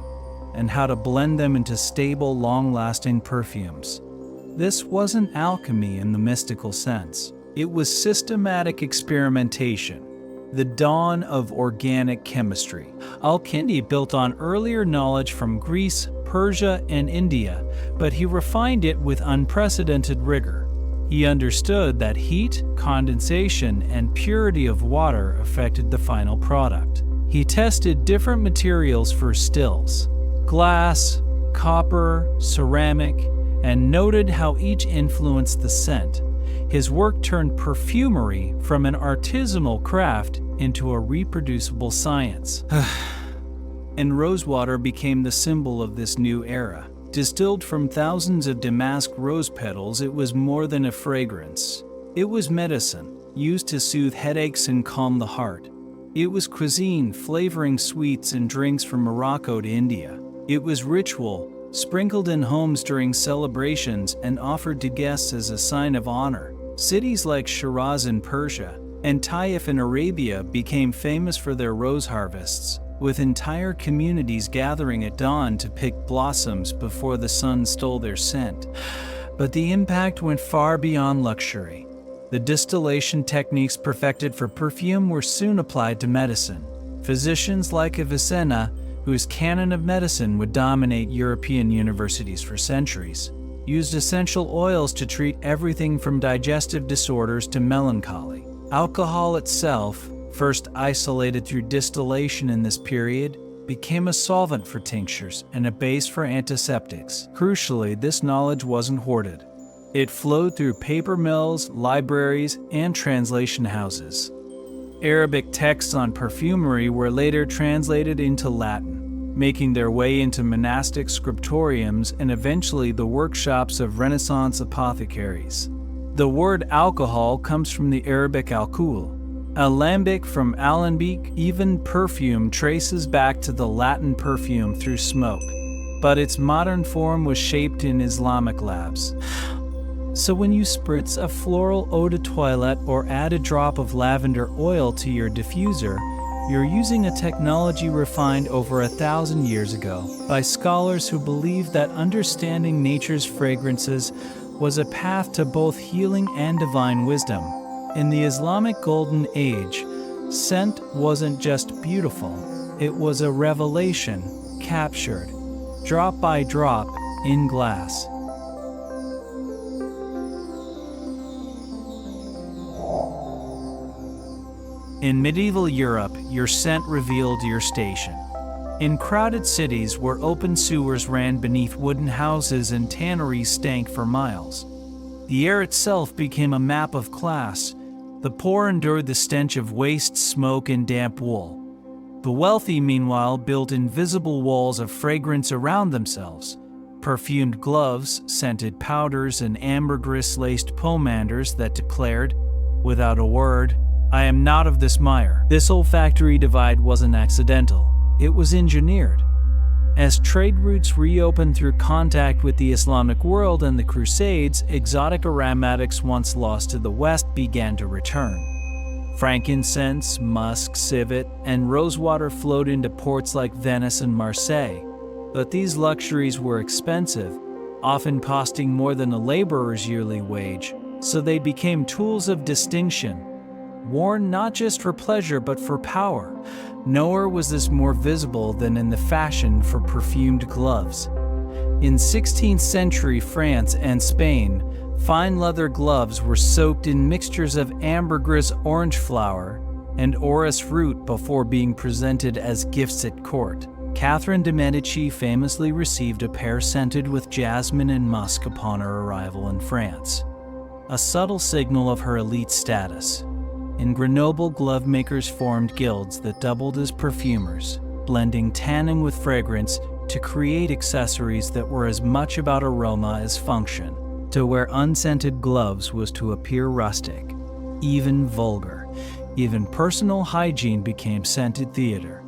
A: and how to blend them into stable, long-lasting perfumes. This wasn't alchemy in the mystical sense. It was systematic experimentation, the dawn of organic chemistry. Al-Kindi built on earlier knowledge from Greece, Persia, and India, but he refined it with unprecedented rigor. He understood that heat, condensation, and purity of water affected the final product. He tested different materials for stills: glass, copper, ceramic, and noted how each influenced the scent. His work turned perfumery from an artisanal craft into a reproducible science. And rosewater became the symbol of this new era. Distilled from thousands of damask rose petals, it was more than a fragrance. It was medicine, used to soothe headaches and calm the heart. It was cuisine, flavoring sweets and drinks from Morocco to India. It was ritual, sprinkled in homes during celebrations and offered to guests as a sign of honor. Cities like Shiraz in Persia and Taif in Arabia became famous for their rose harvests, with entire communities gathering at dawn to pick blossoms before the sun stole their scent. But the impact went far beyond luxury. The distillation techniques perfected for perfume were soon applied to medicine. Physicians like Avicenna, whose canon of medicine would dominate European universities for centuries, used essential oils to treat everything from digestive disorders to melancholy. Alcohol itself, first isolated through distillation in this period, became a solvent for tinctures and a base for antiseptics. Crucially, this knowledge wasn't hoarded. It flowed through paper mills, libraries, and translation houses. Arabic texts on perfumery were later translated into Latin, making their way into monastic scriptoriums and eventually the workshops of Renaissance apothecaries. The word alcohol comes from the Arabic alcohol. Alembic from alembic, even perfume traces back to the Latin perfume through smoke, but its modern form was shaped in Islamic labs. So when you spritz a floral eau de toilette or add a drop of lavender oil to your diffuser, you're using a technology refined over 1,000 years ago by scholars who believed that understanding nature's fragrances was a path to both healing and divine wisdom. In the Islamic Golden Age, scent wasn't just beautiful, it was a revelation, captured, drop by drop, in glass. In medieval Europe, your scent revealed your station. In crowded cities where open sewers ran beneath wooden houses and tanneries stank for miles, the air itself became a map of class. The poor endured the stench of waste, smoke, and damp wool. The wealthy, meanwhile, built invisible walls of fragrance around themselves. Perfumed gloves, scented powders, and ambergris-laced pomanders that declared, without a word, "I am not of this mire." This olfactory divide wasn't accidental. It was engineered. As trade routes reopened through contact with the Islamic world and the Crusades, exotic aromatics once lost to the West began to return. Frankincense, musk, civet, and rosewater flowed into ports like Venice and Marseille. But these luxuries were expensive, often costing more than a laborer's yearly wage, so they became tools of distinction, worn not just for pleasure but for power. Nowhere was this more visible than in the fashion for perfumed gloves. In 16th century France and Spain, fine leather gloves were soaked in mixtures of ambergris orange flower and orris root before being presented as gifts at court. Catherine de' Medici famously received a pair scented with jasmine and musk upon her arrival in France, a subtle signal of her elite status. In Grenoble, glove makers formed guilds that doubled as perfumers, blending tannin with fragrance to create accessories that were as much about aroma as function. To wear unscented gloves was to appear rustic, even vulgar. Even personal hygiene became scented theater.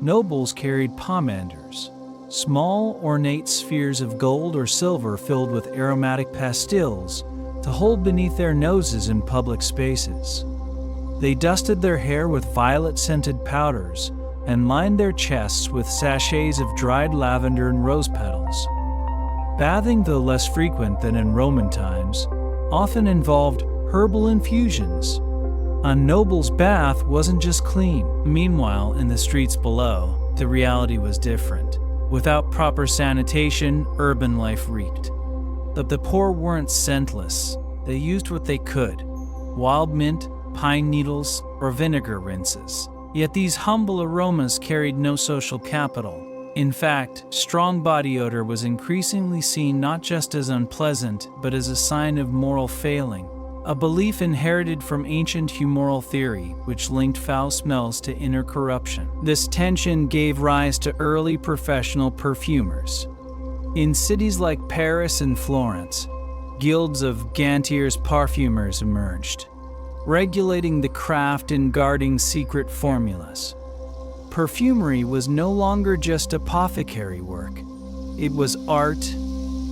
A: Nobles carried pomanders, small ornate spheres of gold or silver filled with aromatic pastilles, to hold beneath their noses in public spaces. They dusted their hair with violet-scented powders and lined their chests with sachets of dried lavender and rose petals. Bathing, though less frequent than in Roman times, often involved herbal infusions. A noble's bath wasn't just clean. Meanwhile, in the streets below, the reality was different. Without proper sanitation, urban life reeked. But the poor weren't scentless. They used what they could: wild mint, pine needles, or vinegar rinses. Yet these humble aromas carried no social capital. In fact, strong body odor was increasingly seen not just as unpleasant, but as a sign of moral failing, a belief inherited from ancient humoral theory, which linked foul smells to inner corruption. This tension gave rise to early professional perfumers. In cities like Paris and Florence, guilds of Gantiers perfumers emerged, regulating the craft and guarding secret formulas. Perfumery was no longer just apothecary work. It was art,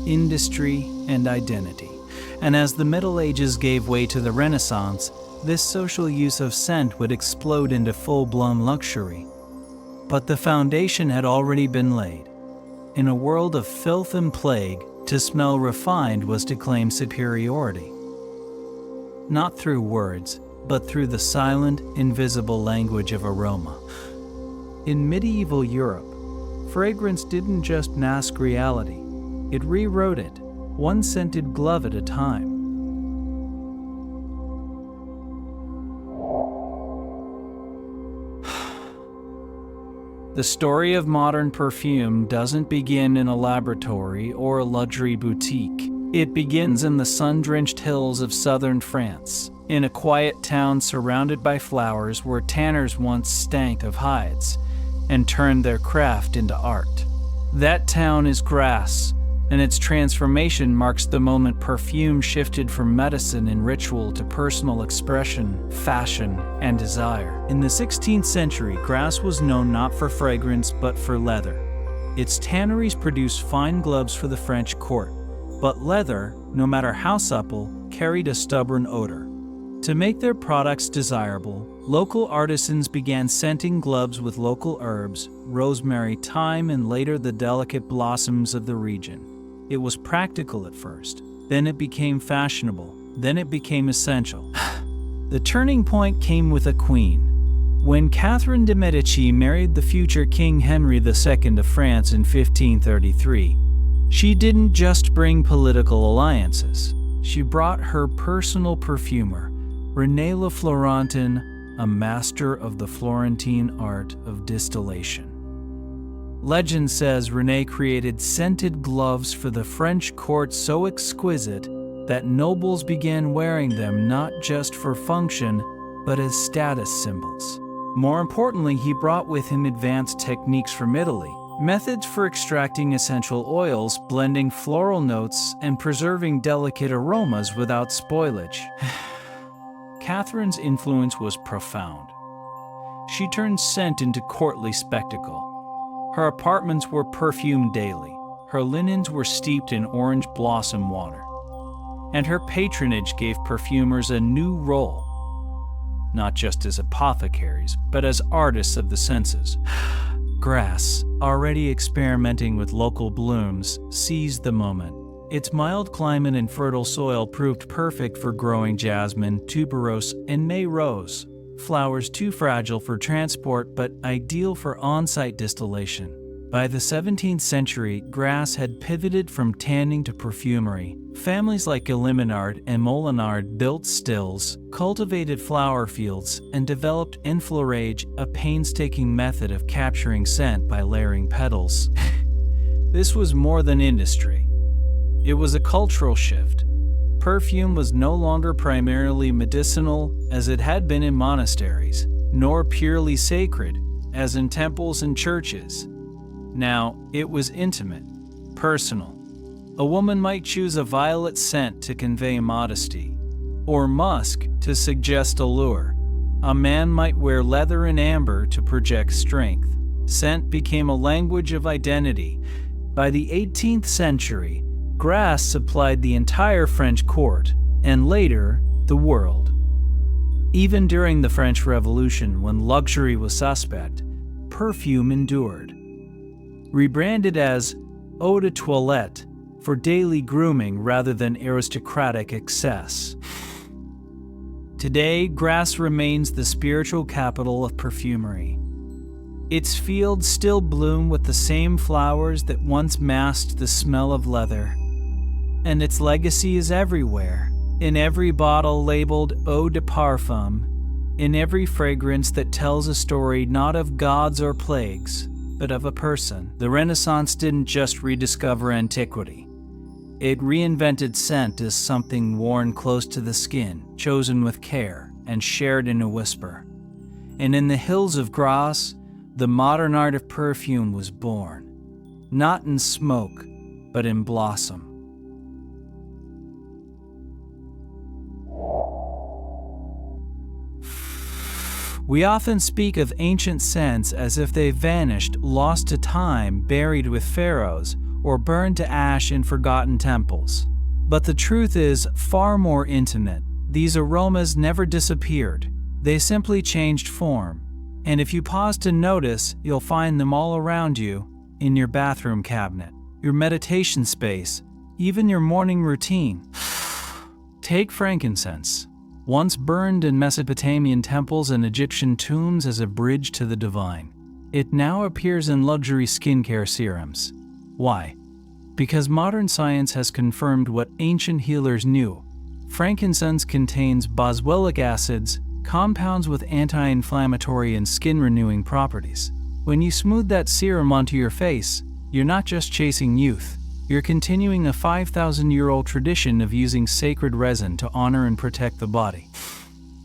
A: industry, and identity. And as the Middle Ages gave way to the Renaissance, this social use of scent would explode into full-blown luxury. But the foundation had already been laid. In a world of filth and plague, to smell refined was to claim superiority. Not through words, but through the silent, invisible language of aroma. In medieval Europe, fragrance didn't just mask reality, it rewrote it, one scented glove at a time. The story of modern perfume doesn't begin in a laboratory or a luxury boutique. It begins in the sun-drenched hills of southern France, in a quiet town surrounded by flowers where tanners once stank of hides and turned their craft into art. That town is Grasse, and its transformation marks the moment perfume shifted from medicine and ritual to personal expression, fashion, and desire. In the 16th century, Grasse was known not for fragrance but for leather. Its tanneries produced fine gloves for the French court, but leather, no matter how supple, carried a stubborn odor. To make their products desirable, local artisans began scenting gloves with local herbs, rosemary, thyme, and later the delicate blossoms of the region. It was practical at first, then it became fashionable, then it became essential. The turning point came with a queen. When Catherine de' Medici married the future King Henry II of France in 1533, she didn't just bring political alliances. She brought her personal perfumer, René Le Florentin, a master of the Florentine art of distillation. Legend says René created scented gloves for the French court so exquisite that nobles began wearing them not just for function, but as status symbols. More importantly, he brought with him advanced techniques from Italy, methods for extracting essential oils, blending floral notes, and preserving delicate aromas without spoilage. Catherine's influence was profound. She turned scent into courtly spectacle. Her apartments were perfumed daily, her linens were steeped in orange blossom water, and her patronage gave perfumers a new role, not just as apothecaries, but as artists of the senses. Grass, already experimenting with local blooms, seized the moment. Its mild climate and fertile soil proved perfect for growing jasmine, tuberose, and May rose, flowers too fragile for transport but ideal for on-site distillation. By the 17th century, grass had pivoted from tanning to perfumery. Families like Eliminard and Molinard built stills, cultivated flower fields, and developed enfleurage, a painstaking method of capturing scent by layering petals. This was more than industry. It was a cultural shift. Perfume was no longer primarily medicinal, as it had been in monasteries, nor purely sacred, as in temples and churches. Now, it was intimate, personal. A woman might choose a violet scent to convey modesty, or musk to suggest allure. A man might wear leather and amber to project strength. Scent became a language of identity. By the 18th century, grass supplied the entire French court, and later, the world. Even during the French Revolution, when luxury was suspect, perfume endured. Rebranded as eau de toilette for daily grooming rather than aristocratic excess. Today, grass remains the spiritual capital of perfumery. Its fields still bloom with the same flowers that once masked the smell of leather. And its legacy is everywhere, in every bottle labeled eau de parfum, in every fragrance that tells a story not of gods or plagues, but of a person. The Renaissance didn't just rediscover antiquity. It reinvented scent as something worn close to the skin, chosen with care, and shared in a whisper. And in the hills of Grasse, the modern art of perfume was born, not in smoke, but in blossom. We often speak of ancient scents as if they vanished, lost to time, buried with pharaohs, or burned to ash in forgotten temples. But the truth is far more intimate. These aromas never disappeared. They simply changed form. And if you pause to notice, you'll find them all around you, in your bathroom cabinet, your meditation space, even your morning routine. Take frankincense. Once burned in Mesopotamian temples and Egyptian tombs as a bridge to the divine, it now appears in luxury skincare serums. Why? Because modern science has confirmed what ancient healers knew. Frankincense contains boswellic acids, compounds with anti-inflammatory and skin-renewing properties. When you smooth that serum onto your face, you're not just chasing youth. You're continuing a 5,000-year-old tradition of using sacred resin to honor and protect the body.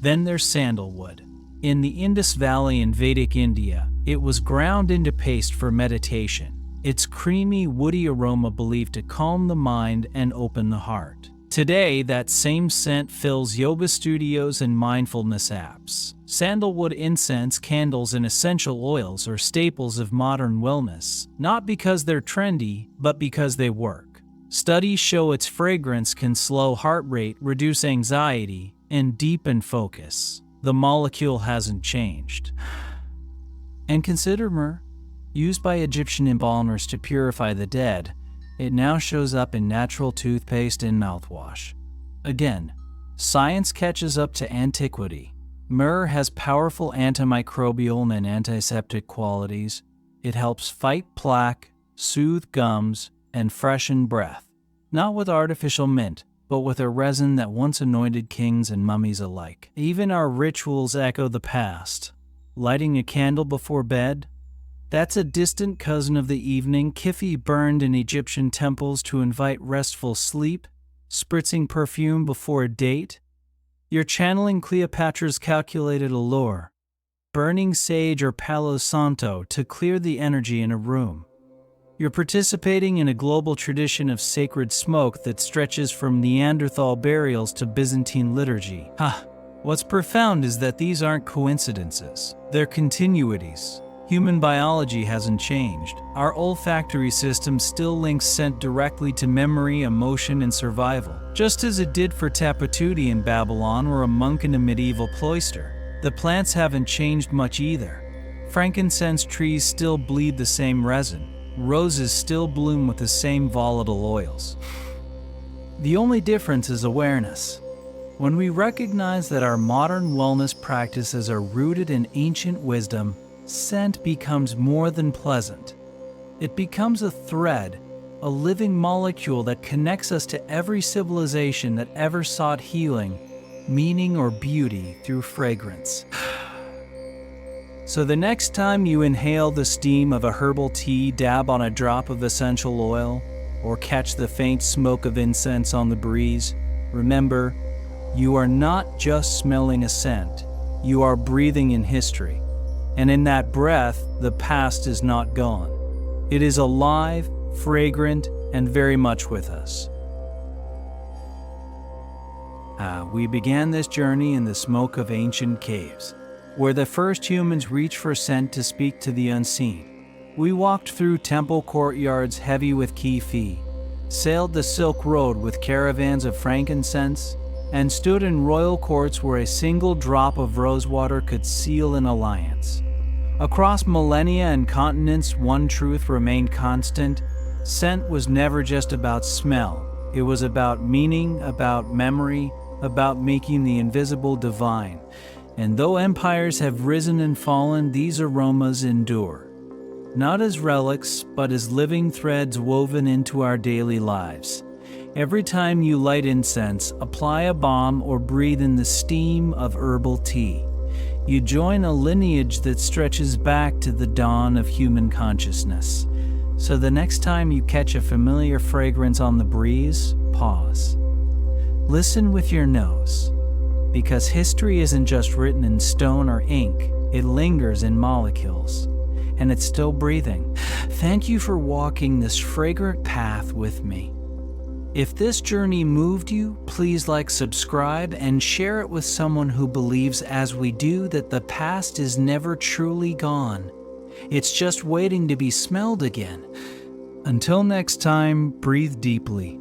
A: Then there's sandalwood. In the Indus Valley in Vedic India, it was ground into paste for meditation. Its creamy, woody aroma believed to calm the mind and open the heart. Today, that same scent fills yoga studios and mindfulness apps. Sandalwood incense, candles, and essential oils are staples of modern wellness, not because they're trendy, but because they work. Studies show its fragrance can slow heart rate, reduce anxiety, and deepen focus. The molecule hasn't changed. And consider myrrh. Used by Egyptian embalmers to purify the dead, It now shows up in natural toothpaste and mouthwash. Again, science catches up to antiquity. Myrrh has powerful antimicrobial and antiseptic qualities. It helps fight plaque, soothe gums, and freshen breath. Not with artificial mint, but with a resin that once anointed kings and mummies alike. Even our rituals echo the past. Lighting a candle before bed? That's a distant cousin of the evening Kyphi burned in Egyptian temples to invite restful sleep. Spritzing perfume before a date? You're channeling Cleopatra's calculated allure. Burning sage or palo santo to clear the energy in a room. You're participating in a global tradition of sacred smoke that stretches from Neanderthal burials to Byzantine liturgy. What's profound is that these aren't coincidences. They're continuities. Human biology hasn't changed. Our olfactory system still links scent directly to memory, emotion, and survival, just as it did for Tapputi in Babylon or a monk in a medieval cloister. The plants haven't changed much either. Frankincense trees still bleed the same resin. Roses still bloom with the same volatile oils. The only difference is awareness. When we recognize that our modern wellness practices are rooted in ancient wisdom, scent becomes more than pleasant. It becomes a thread, a living molecule that connects us to every civilization that ever sought healing, meaning, or beauty through fragrance. So the next time you inhale the steam of a herbal tea, dab on a drop of essential oil, or catch the faint smoke of incense on the breeze, remember, you are not just smelling a scent, you are breathing in history. And in that breath, the past is not gone. It is alive, fragrant, and very much with us. We began this journey in the smoke of ancient caves, where the first humans reached for scent to speak to the unseen. We walked through temple courtyards heavy with Kyphi, sailed the Silk Road with caravans of frankincense, and stood in royal courts where a single drop of rosewater could seal an alliance. Across millennia and continents, one truth remained constant. Scent was never just about smell. It was about meaning, about memory, about making the invisible divine. And though empires have risen and fallen, these aromas endure. Not as relics, but as living threads woven into our daily lives. Every time you light incense, apply a balm, or breathe in the steam of herbal tea, you join a lineage that stretches back to the dawn of human consciousness. So the next time you catch a familiar fragrance on the breeze, pause. Listen with your nose. Because history isn't just written in stone or ink, it lingers in molecules. And it's still breathing. Thank you for walking this fragrant path with me. If this journey moved you, please subscribe, and share it with someone who believes, as we do, that the past is never truly gone. It's just waiting to be smelled again. Until next time, breathe deeply.